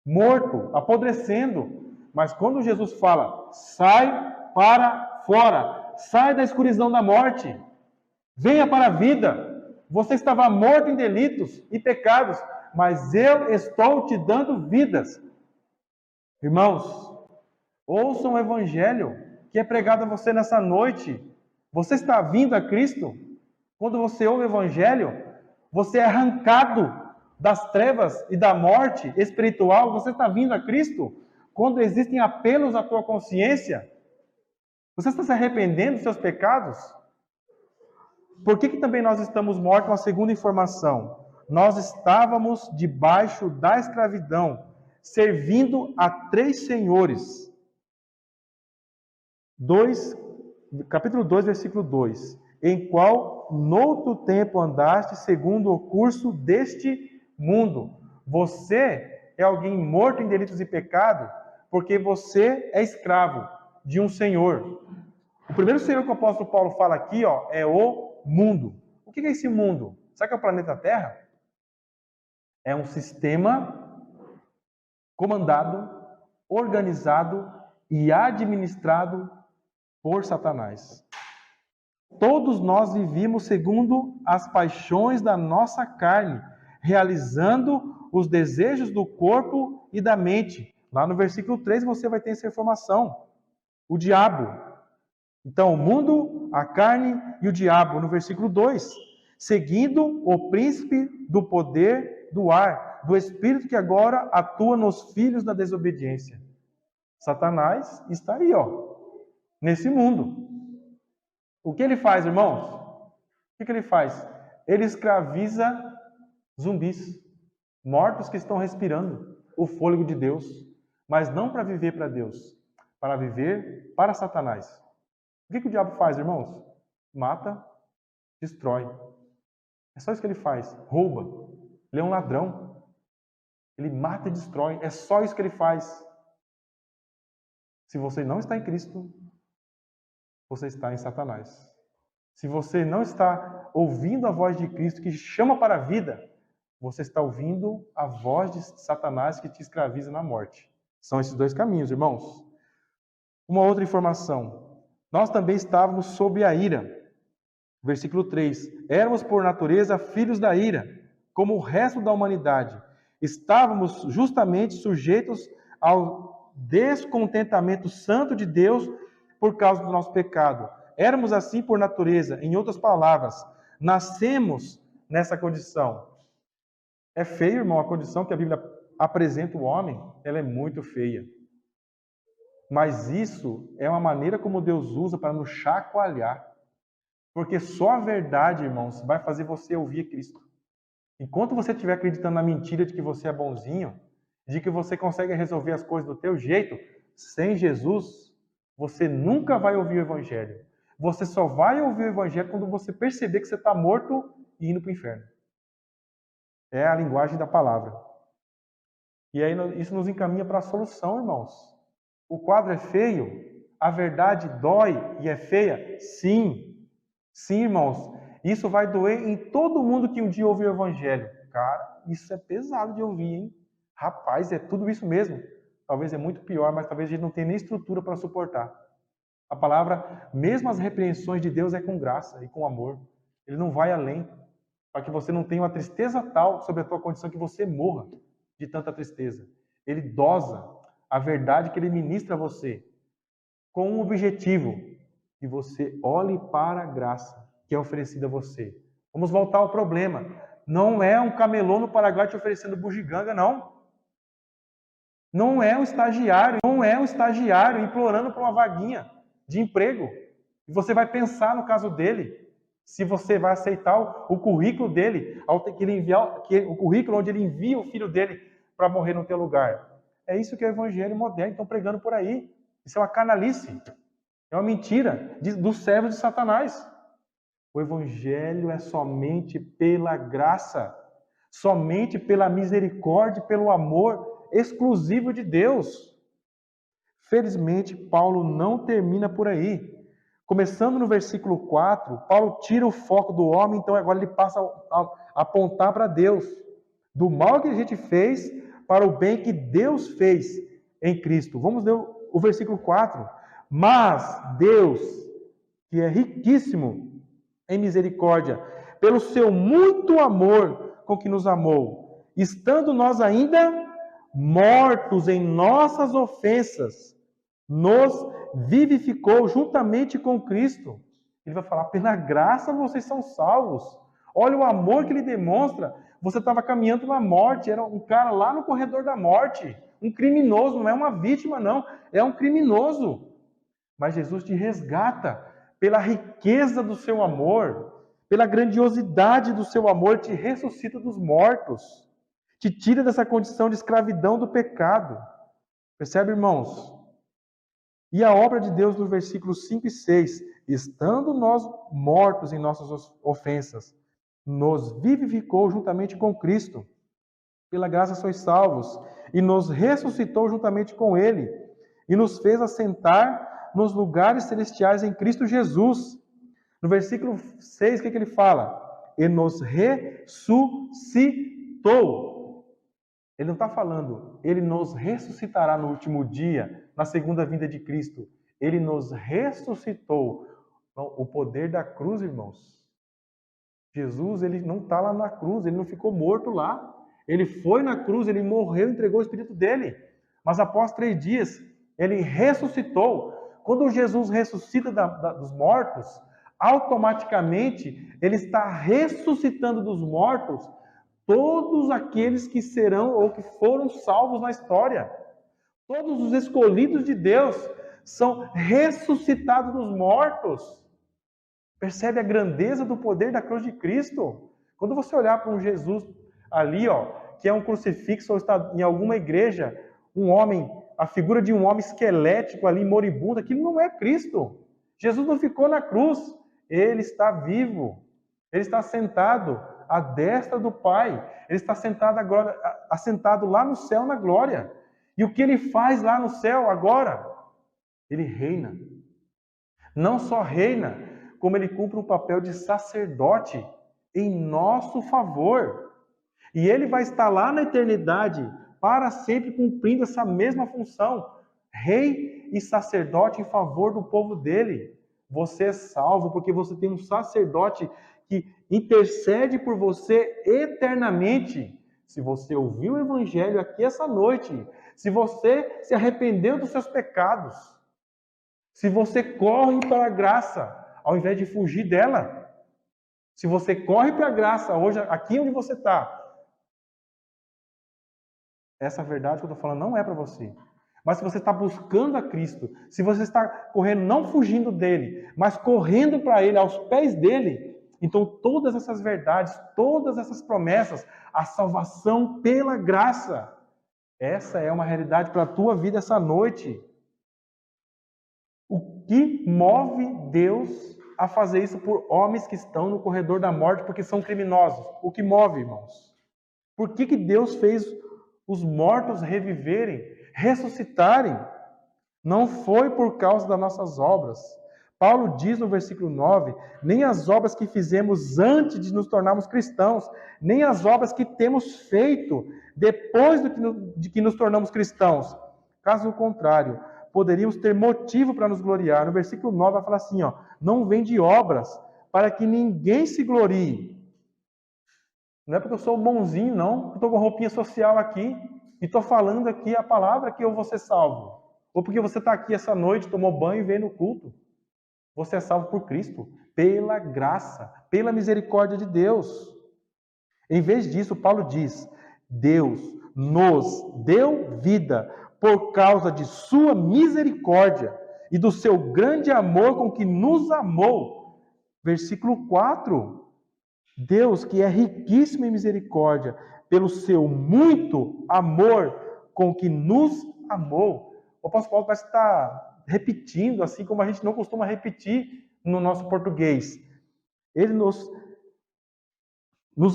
morto, apodrecendo. Mas quando Jesus fala, sai para fora, sai da escuridão da morte, venha para a vida. Você estava morto em delitos e pecados, mas eu estou te dando vidas. Irmãos, ouçam o evangelho que é pregado a você nessa noite. Você está vindo a Cristo? Quando você ouve o evangelho, você é arrancado das trevas e da morte espiritual. Você está vindo a Cristo? Quando existem apelos à tua consciência, você está se arrependendo dos seus pecados? Por que também nós estamos mortos? Uma segunda informação. Nós estávamos debaixo da escravidão, servindo a 3 senhores. Capítulo 2, versículo 2. Em qual noutro tempo andaste segundo o curso deste mundo. Você é alguém morto em delitos e pecado, porque você é escravo de um senhor. O primeiro senhor que o apóstolo Paulo fala aqui, é o mundo. O que é esse mundo? Sabe o que é o planeta Terra? É um sistema comandado, organizado e administrado por Satanás. Todos nós vivimos segundo as paixões da nossa carne, realizando os desejos do corpo e da mente. Lá no versículo 3 você vai ter essa informação. O diabo. Então, o mundo, a carne e o diabo, no versículo 2. Seguindo o príncipe do poder do ar, do espírito que agora atua nos filhos da desobediência. Satanás está aí, nesse mundo. O que ele faz, irmãos? O que ele faz? Ele escraviza zumbis, mortos que estão respirando o fôlego de Deus, mas não para viver para Deus, para viver para Satanás. O que o diabo faz, irmãos? Mata, destrói. É só isso que ele faz. Rouba. Ele é um ladrão. Ele mata e destrói. É só isso que ele faz. Se você não está em Cristo, você está em Satanás. Se você não está ouvindo a voz de Cristo que chama para a vida, você está ouvindo a voz de Satanás que te escraviza na morte. São esses 2 caminhos, irmãos. Uma outra informação. Nós também estávamos sob a ira. Versículo 3. Éramos por natureza filhos da ira, como o resto da humanidade. Estávamos justamente sujeitos ao descontentamento santo de Deus por causa do nosso pecado. Éramos assim por natureza. Em outras palavras, nascemos nessa condição. É feio, irmão, a condição que a Bíblia apresenta o homem. Ela é muito feia. Mas isso é uma maneira como Deus usa para nos chacoalhar. Porque só a verdade, irmãos, vai fazer você ouvir Cristo. Enquanto você estiver acreditando na mentira de que você é bonzinho, de que você consegue resolver as coisas do teu jeito, sem Jesus, você nunca vai ouvir o Evangelho. Você só vai ouvir o Evangelho quando você perceber que você está morto e indo para o inferno. É a linguagem da palavra. E aí isso nos encaminha para a solução, irmãos. O quadro é feio? A verdade dói e é feia? Sim. Sim, irmãos. Isso vai doer em todo mundo que um dia ouviu o Evangelho. Cara, isso é pesado de ouvir, hein? Rapaz, é tudo isso mesmo. Talvez é muito pior, mas talvez a gente não tenha nem estrutura para suportar. A palavra, mesmo as repreensões de Deus, é com graça e com amor. Ele não vai além, para que você não tenha uma tristeza tal sobre a tua condição que você morra de tanta tristeza. Ele dosa a verdade que ele ministra a você com um objetivo, que você olhe para a graça que é oferecida a você. Vamos voltar ao problema. Não é um camelô no Paraguai te oferecendo bugiganga, não. Não é um estagiário implorando por uma vaguinha de emprego. E você vai pensar no caso dele, se você vai aceitar o currículo dele, o currículo onde ele envia o filho dele para morrer no teu lugar. É isso que é o evangelho moderno, estão pregando por aí. Isso é uma canalice, é uma mentira dos servos de Satanás. O evangelho é somente pela graça, somente pela misericórdia, pelo amor exclusivo de Deus. Felizmente, Paulo não termina por aí. Começando no versículo 4, Paulo tira o foco do homem, então agora ele passa a apontar para Deus. do mal que a gente fez para o bem que Deus fez em Cristo. Vamos ler o versículo 4. Mas Deus, que é riquíssimo em misericórdia, pelo seu muito amor com que nos amou, estando nós ainda mortos em nossas ofensas, nos vivificou juntamente com Cristo. Ele vai falar, pela graça vocês são salvos. Olha o amor que ele demonstra. Você estava caminhando na morte, era um cara lá no corredor da morte, um criminoso, não é uma vítima não, é um criminoso. Mas Jesus te resgata pela riqueza do seu amor, pela grandiosidade do seu amor, te ressuscita dos mortos, te tira dessa condição de escravidão do pecado. Percebe, irmãos? E a obra de Deus no versículos 5 e 6, estando nós mortos em nossas ofensas, nos vivificou juntamente com Cristo. Pela graça sois salvos, e nos ressuscitou juntamente com Ele, e nos fez assentar nos lugares celestiais em Cristo Jesus. No versículo 6, o que ele fala? E nos ressuscitou. Ele não está falando, ele nos ressuscitará no último dia, na segunda vinda de Cristo. Ele nos ressuscitou. O poder da cruz, irmãos. Jesus, ele não está lá na cruz, ele não ficou morto lá. Ele foi na cruz, ele morreu, entregou o Espírito dele. Mas após 3 dias, ele ressuscitou. Quando Jesus ressuscita dos mortos, automaticamente ele está ressuscitando dos mortos todos aqueles que serão ou que foram salvos na história. Todos os escolhidos de Deus são ressuscitados dos mortos. Percebe a grandeza do poder da cruz de Cristo? Quando você olhar para um Jesus ali, que é um crucifixo ou está em alguma igreja, um homem, a figura de um homem esquelético ali, moribundo, aquilo não é Cristo. Jesus não ficou na cruz, ele está vivo. Ele está sentado à destra do Pai. Ele está sentado agora, assentado lá no céu na glória. E o que ele faz lá no céu agora? Ele reina. Não só reina, como ele cumpre um papel de sacerdote em nosso favor. E ele vai estar lá na eternidade para sempre cumprindo essa mesma função, rei e sacerdote em favor do povo dele. Você é salvo porque você tem um sacerdote que intercede por você eternamente. Se você ouviu o evangelho aqui essa noite, se você se arrependeu dos seus pecados, se você corre para a graça, ao invés de fugir dela. Se você corre para a graça hoje, aqui onde você está, essa verdade que eu estou falando não é para você. Mas se você está buscando a Cristo, se você está correndo, não fugindo dele, mas correndo para ele, aos pés dele, então todas essas verdades, todas essas promessas, a salvação pela graça, essa é uma realidade para a tua vida essa noite. O que move Deus a fazer isso por homens que estão no corredor da morte porque são criminosos? O que move, irmãos? Por que Deus fez os mortos reviverem, ressuscitarem? Não foi por causa das nossas obras. Paulo diz no versículo 9, nem as obras que fizemos antes de nos tornarmos cristãos, nem as obras que temos feito depois de que nos tornamos cristãos. Caso contrário, poderíamos ter motivo para nos gloriar. No versículo 9 vai falar assim, não vem de obras, para que ninguém se glorie. Não é porque eu sou bonzinho, não, que estou com roupinha social aqui, e estou falando aqui a palavra que eu vou ser salvo. Ou porque você está aqui essa noite, tomou banho e veio no culto. Você é salvo por Cristo, pela graça, pela misericórdia de Deus. Em vez disso, Paulo diz, Deus nos deu vida por causa de sua misericórdia e do seu grande amor com que nos amou. Versículo 4. Deus, que é riquíssimo em misericórdia, pelo seu muito amor com que nos amou. O apóstolo Paulo parece estar repetindo, assim como a gente não costuma repetir no nosso português. Ele nos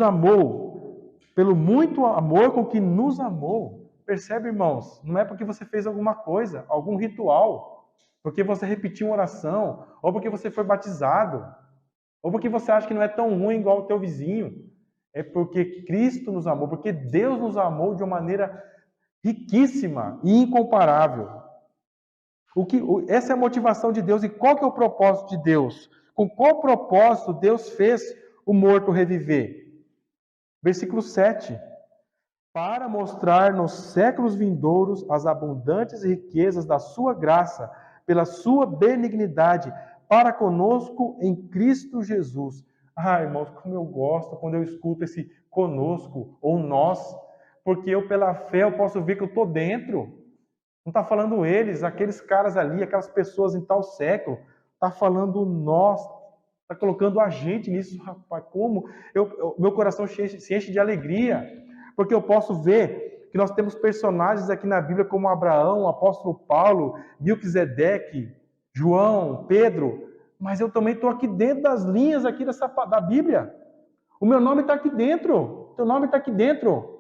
amou pelo muito amor com que nos amou. Percebe, irmãos? Não é porque você fez alguma coisa, algum ritual, porque você repetiu uma oração, ou porque você foi batizado, ou porque você acha que não é tão ruim igual o teu vizinho. É porque Cristo nos amou, porque Deus nos amou de uma maneira riquíssima e incomparável. Essa é a motivação de Deus. E qual que é o propósito de Deus? Com qual propósito Deus fez o morto reviver? Versículo 7. Para mostrar nos séculos vindouros as abundantes riquezas da sua graça, pela sua benignidade, para conosco em Cristo Jesus. Ah, irmãos, como eu gosto quando eu escuto esse conosco ou nós, porque eu, pela fé, eu posso ver que eu estou dentro. Não está falando eles, aqueles caras ali, aquelas pessoas em tal século. Está falando nós. Está colocando a gente nisso, rapaz. Como? Meu coração se enche de alegria. Porque eu posso ver que nós temos personagens aqui na Bíblia como Abraão, o apóstolo Paulo, Melquisedeque, João, Pedro. Mas eu também estou aqui dentro das linhas aqui da Bíblia. O meu nome está aqui dentro. O teu nome está aqui dentro.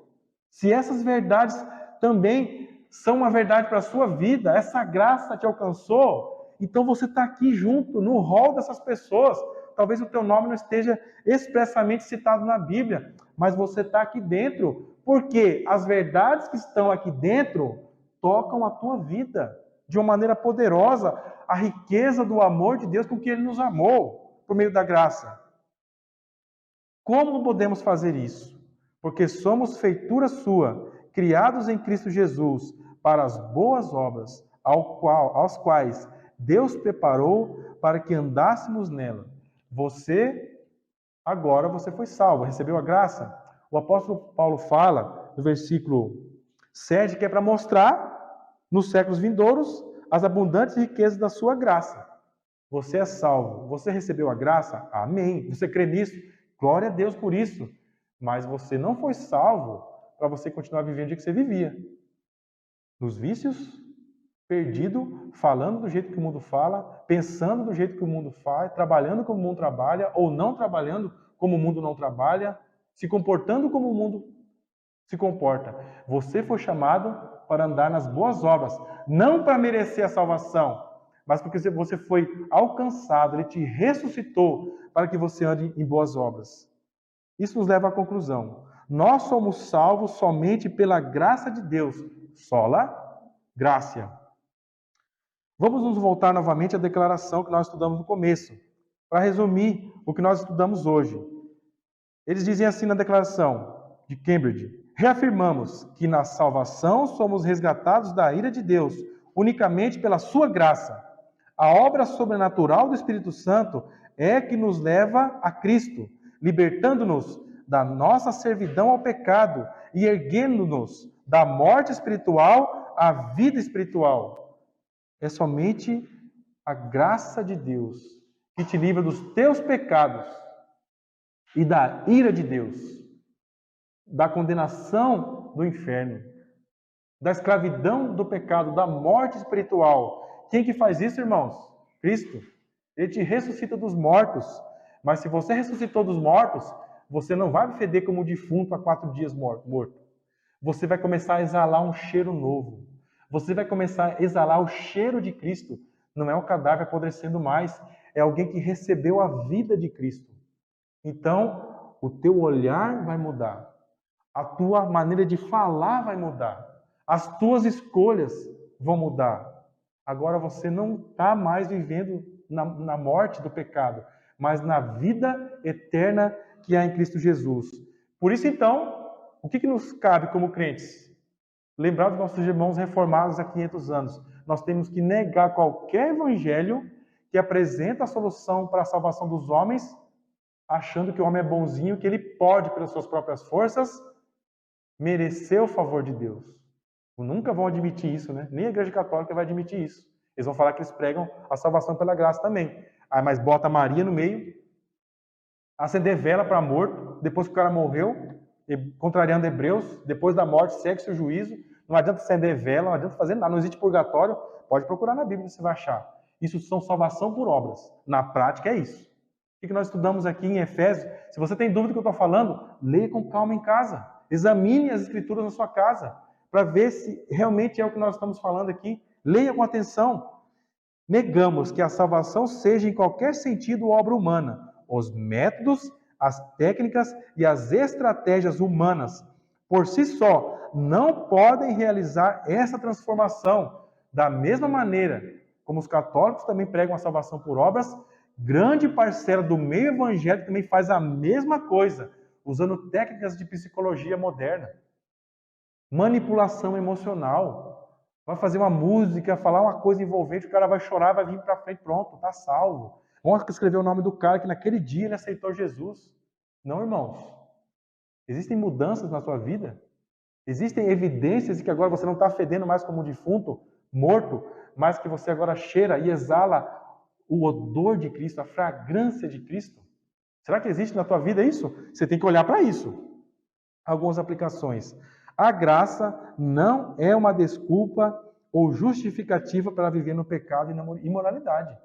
Se essas verdades também são uma verdade para a sua vida, essa graça te alcançou, então você está aqui junto, no rol dessas pessoas. Talvez o teu nome não esteja expressamente citado na Bíblia, mas você está aqui dentro, porque as verdades que estão aqui dentro tocam a tua vida de uma maneira poderosa, a riqueza do amor de Deus com que Ele nos amou, por meio da graça. Como podemos fazer isso? Porque somos feitura sua, criados em Cristo Jesus, para as boas obras, aos quais Deus preparou para que andássemos nela. Agora você foi salvo, recebeu a graça. O apóstolo Paulo fala, no versículo 7, que é para mostrar, nos séculos vindouros, as abundantes riquezas da sua graça. Você é salvo, você recebeu a graça? Amém. Você crê nisso? Glória a Deus por isso. Mas você não foi salvo para você continuar vivendo o jeito que você vivia. Nos vícios, perdido, falando do jeito que o mundo fala, pensando do jeito que o mundo faz, trabalhando como o mundo trabalha, ou não trabalhando como o mundo não trabalha, se comportando como o mundo se comporta. Você foi chamado para andar nas boas obras, não para merecer a salvação, mas porque você foi alcançado, Ele te ressuscitou para que você ande em boas obras. Isso nos leva à conclusão. Nós somos salvos somente pela graça de Deus. Sola gracia. Vamos nos voltar novamente à declaração que nós estudamos no começo, para resumir o que nós estudamos hoje. Eles dizem assim na declaração de Cambridge: reafirmamos que na salvação somos resgatados da ira de Deus, unicamente pela sua graça. A obra sobrenatural do Espírito Santo é que nos leva a Cristo, libertando-nos da nossa servidão ao pecado e erguendo-nos da morte espiritual à vida espiritual. É somente a graça de Deus que te livra dos teus pecados e da ira de Deus, da condenação do inferno, da escravidão do pecado, da morte espiritual. Quem que faz isso, irmãos? Cristo. Ele te ressuscita dos mortos. Mas se você ressuscitou dos mortos, você não vai feder como o defunto há 4 dias morto. Você vai começar a exalar um cheiro novo. Você vai começar a exalar o cheiro de Cristo. Não é um cadáver apodrecendo mais, é alguém que recebeu a vida de Cristo. Então, o teu olhar vai mudar. A tua maneira de falar vai mudar. As tuas escolhas vão mudar. Agora você não está mais vivendo na morte do pecado, mas na vida eterna que há em Cristo Jesus. Por isso, então, o que nos cabe como crentes? Lembrar dos nossos irmãos reformados há 500 anos. Nós temos que negar qualquer evangelho que apresenta a solução para a salvação dos homens, achando que o homem é bonzinho, que ele pode, pelas suas próprias forças, merecer o favor de Deus. Nunca vão admitir isso, né? Nem a Igreja Católica vai admitir isso. Eles vão falar que eles pregam a salvação pela graça também. Aí, mas bota Maria no meio, acender vela para morto, depois que o cara morreu, contrariando Hebreus, depois da morte, segue-se o juízo. Não adianta acender vela, não adianta fazer nada, não existe purgatório. Pode procurar na Bíblia, você vai achar. Isso são salvação por obras. Na prática é isso. O que nós estudamos aqui em Efésios? Se você tem dúvida do que eu estou falando, leia com calma em casa. Examine as escrituras na sua casa, para ver se realmente é o que nós estamos falando aqui. Leia com atenção. Negamos que a salvação seja em qualquer sentido obra humana. Os métodos, as técnicas e as estratégias humanas, por si só, não podem realizar essa transformação. Da mesma maneira como os católicos também pregam a salvação por obras, grande parcela do meio evangélico também faz a mesma coisa, usando técnicas de psicologia moderna. Manipulação emocional. Vai fazer uma música, falar uma coisa envolvente, o cara vai chorar, vai vir para frente, pronto, tá salvo. Vamos escrever o nome do cara que naquele dia ele aceitou Jesus. Não, irmãos. Existem mudanças na sua vida. Existem evidências de que agora você não está fedendo mais como um defunto, morto, mas que você agora cheira e exala o odor de Cristo, a fragrância de Cristo. Será que existe na tua vida isso? Você tem que olhar para isso. Algumas aplicações. A graça não é uma desculpa ou justificativa para viver no pecado e na imoralidade.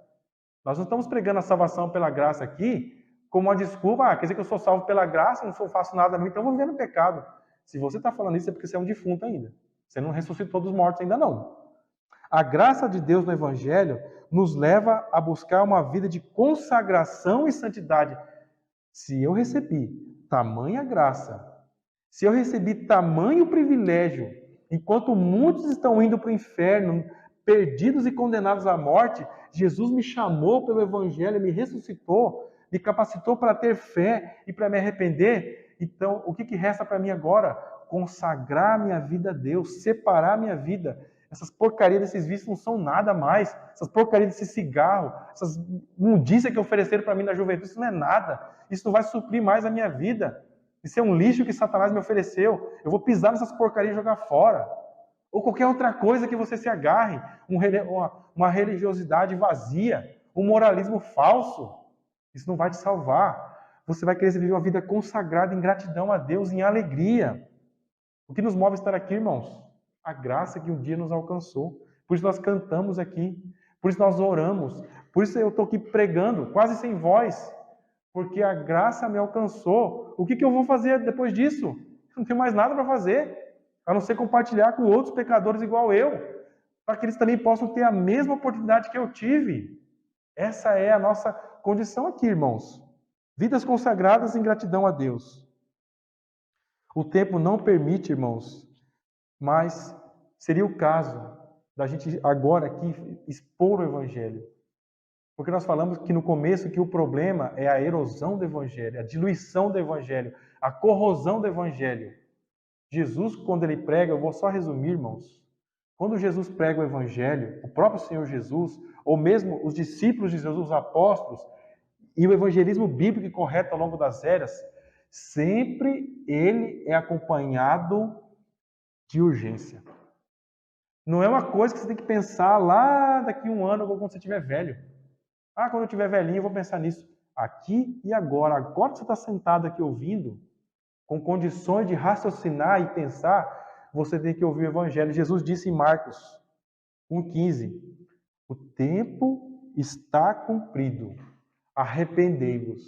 Nós não estamos pregando a salvação pela graça aqui como uma desculpa. Quer dizer que eu sou salvo pela graça, não faço nada, então eu vou viver no pecado. Se você está falando isso é porque você é um defunto ainda. Você não ressuscitou dos mortos ainda não. A graça de Deus no Evangelho nos leva a buscar uma vida de consagração e santidade. Se eu recebi tamanha graça, se eu recebi tamanho privilégio, enquanto muitos estão indo para o inferno, perdidos e condenados à morte, Jesus me chamou pelo Evangelho, me ressuscitou, me capacitou para ter fé e para me arrepender. Então, o que resta para mim agora? Consagrar minha vida a Deus, separar minha vida. Essas porcarias desses vícios não são nada mais. Essas porcarias desse cigarro, essas imundícias que ofereceram para mim na juventude, isso não é nada. Isso não vai suprir mais a minha vida. Isso é um lixo que Satanás me ofereceu. Eu vou pisar nessas porcarias e jogar fora. Ou qualquer outra coisa que você se agarre. Uma religiosidade vazia. Um moralismo falso. Isso não vai te salvar. Você vai querer viver uma vida consagrada em gratidão a Deus, em alegria. O que nos move a estar aqui, irmãos? A graça que um dia nos alcançou. Por isso nós cantamos aqui. Por isso nós oramos. Por isso eu estou aqui pregando, quase sem voz. Porque a graça me alcançou. O que eu vou fazer depois disso? Não tenho mais nada para fazer, a não ser compartilhar com outros pecadores igual eu, para que eles também possam ter a mesma oportunidade que eu tive. Essa é a nossa condição aqui, irmãos. Vidas consagradas em gratidão a Deus. O tempo não permite, irmãos, mas seria o caso da gente agora aqui expor o Evangelho. Porque nós falamos que no começo que o problema é a erosão do Evangelho, a diluição do Evangelho, a corrosão do Evangelho. Jesus, quando ele prega, eu vou só resumir, irmãos. Quando Jesus prega o Evangelho, o próprio Senhor Jesus, ou mesmo os discípulos de Jesus, os apóstolos, e o evangelismo bíblico correto ao longo das eras, sempre ele é acompanhado de urgência. Não é uma coisa que você tem que pensar lá daqui a um ano ou quando você estiver velho. Quando eu estiver velhinho eu vou pensar nisso. Aqui e agora. Agora que você está sentado aqui ouvindo, com condições de raciocinar e pensar, você tem que ouvir o Evangelho. Jesus disse em Marcos 1,15, o tempo está cumprido. Arrependei-vos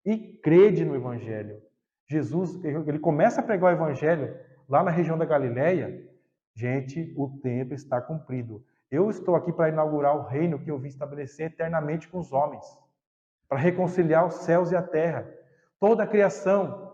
e crede no Evangelho. Jesus, ele começa a pregar o Evangelho lá na região da Galileia. Gente, o tempo está cumprido. Eu estou aqui para inaugurar o reino que eu vim estabelecer eternamente com os homens, para reconciliar os céus e a terra, toda a criação.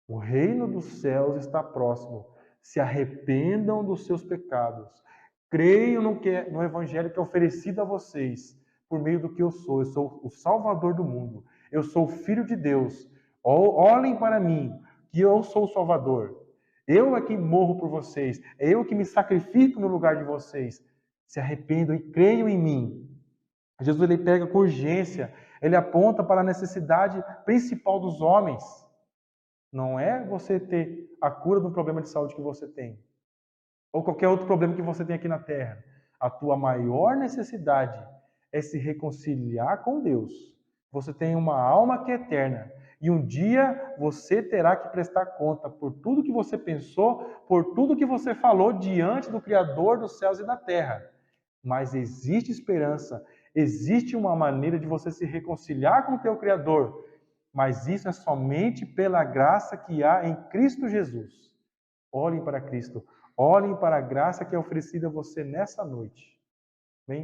O reino dos céus está próximo. Se arrependam dos seus pecados. Creiam no Evangelho que é oferecido a vocês por meio do que eu sou. Eu sou o Salvador do mundo. Eu sou o Filho de Deus. Olhem para mim, que eu sou o Salvador. Eu é que morro por vocês. É eu que me sacrifico no lugar de vocês. Se arrependam e creiam em mim. Jesus ele pega com urgência. Ele aponta para a necessidade principal dos homens. Não é você ter a cura do problema de saúde que você tem. Ou qualquer outro problema que você tem aqui na Terra. A tua maior necessidade é se reconciliar com Deus. Você tem uma alma que é eterna. E um dia você terá que prestar conta por tudo que você pensou, por tudo que você falou diante do Criador dos céus e da terra. Mas existe esperança, existe uma maneira de você se reconciliar com o teu Criador. Mas isso é somente pela graça que há em Cristo Jesus. Olhem para Cristo, olhem para a graça que é oferecida a você nessa noite. Bem,